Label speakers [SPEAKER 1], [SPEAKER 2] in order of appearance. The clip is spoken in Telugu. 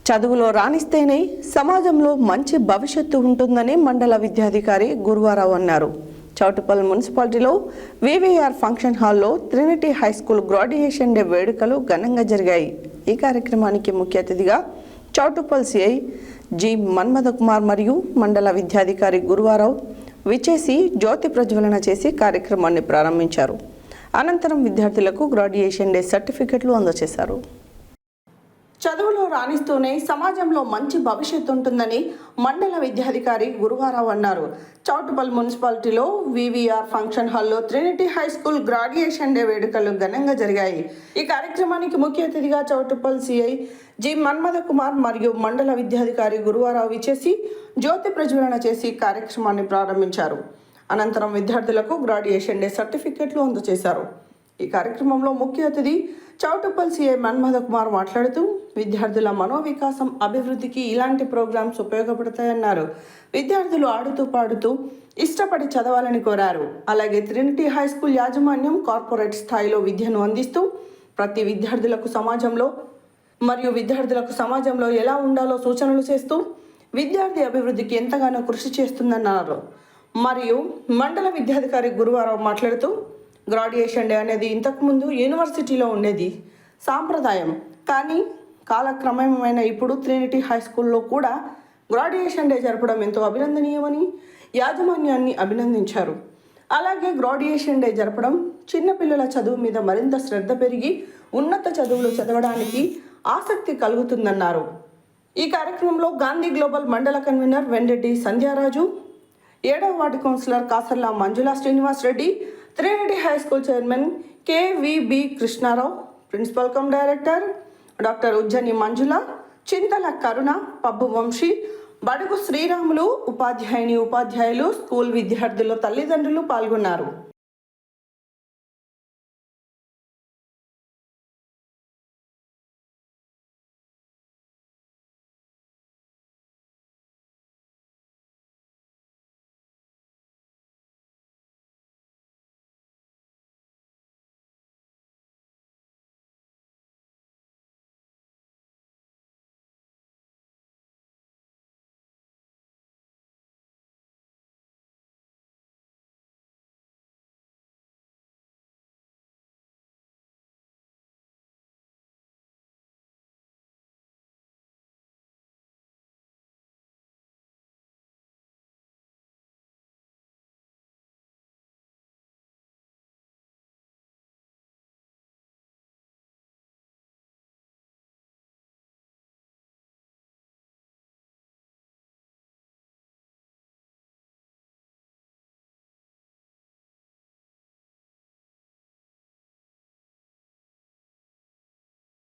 [SPEAKER 1] చదువులో రాణిస్తేనే సమాజంలో మంచి భవిష్యత్తు ఉంటుందని మండల విద్యాధికారి గురువారావు అన్నారు. చౌటుప్పల్ మున్సిపాలిటీలో వివిఆర్ ఫంక్షన్ హాల్లో Trinity high school graduation day వేడుకలు ఘనంగా జరిగాయి. ఈ కార్యక్రమానికి ముఖ్య అతిథిగా చౌటుప్పల్ సిఐ జి మన్మథ కుమార్ మరియు మండల విద్యాధికారి గురువారావు విచేసి జ్యోతి ప్రజ్వలన చేసి కార్యక్రమాన్ని ప్రారంభించారు. అనంతరం విద్యార్థులకు గ్రాడ్యుయేషన్ డే సర్టిఫికెట్లు అందజేశారు. చదువులో రాణిస్తూనే సమాజంలో మంచి భవిష్యత్తు ఉంటుందని మండల విద్యాధికారి గురువారావు అన్నారు. చౌటుప్పల్ మున్సిపాలిటీలో వివిఆర్ ఫంక్షన్ హాల్లో Trinity high school graduation day వేడుకలు ఘనంగా జరిగాయి. ఈ కార్యక్రమానికి ముఖ్య అతిథిగా చౌటుప్పల్ సిఐ జి మన్మథ కుమార్ మరియు మండల విద్యాధికారి గురువారావు విచేసి జ్యోతి ప్రజ్వలన చేసి కార్యక్రమాన్ని ప్రారంభించారు. అనంతరం విద్యార్థులకు గ్రాడ్యుయేషన్ డే సర్టిఫికెట్లు అందజేశారు. ఈ కార్యక్రమంలో ముఖ్య అతిథి చౌటుప్పల్ సిఐ మన్మథ కుమార్ మాట్లాడుతూ విద్యార్థుల మనోవికాసం అభివృద్ధికి ఇలాంటి ప్రోగ్రామ్స్ ఉపయోగపడతాయన్నారు. విద్యార్థులు ఆడుతూ పాడుతూ ఇష్టపడి చదవాలని కోరారు. అలాగే ట్రినిటీ హై స్కూల్ యాజమాన్యం కార్పొరేట్ స్థాయిలో విద్యను అందిస్తూ ప్రతి విద్యార్థులకు సమాజంలో ఎలా ఉండాలో సూచనలు చేస్తూ విద్యార్థి అభివృద్ధికి ఎంతగానో కృషి చేస్తుందన్నారు. మరియు మండల విద్యాధికారి గురువారావు మాట్లాడుతూ గ్రాడ్యుయేషన్ డే అనేది ఇంతకుముందు యూనివర్సిటీలో ఉండేది సాంప్రదాయం, కానీ కాలక్రమమైన ఇప్పుడు ట్రినిటీ హై స్కూల్లో కూడా గ్రాడ్యుయేషన్ డే జరపడం ఎంతో అభినందనీయమని యాజమాన్యాన్ని అభినందించారు. అలాగే గ్రాడ్యుయేషన్ డే జరపడం చిన్నపిల్లల చదువు మీద మరింత శ్రద్ధ పెరిగి ఉన్నత చదువులు చదవడానికి ఆసక్తి కలుగుతుందన్నారు. ఈ కార్యక్రమంలో గాంధీ గ్లోబల్ మండల కన్వీనర్ వెండెడ్డి సంధ్యారాజు, 7వ ward councillor Kasarla Manjula Srinivas Reddy, Trinity high school chairman KVB Krishnarao, principal cum director doctor Ujjani Manjula, Chintala Karuna, Pabbu Vamshi, Badugu Sriramulu, ఉపాధ్యాయులు, స్కూల్ విద్యార్థుల తల్లిదండ్రులు పాల్గొన్నారు.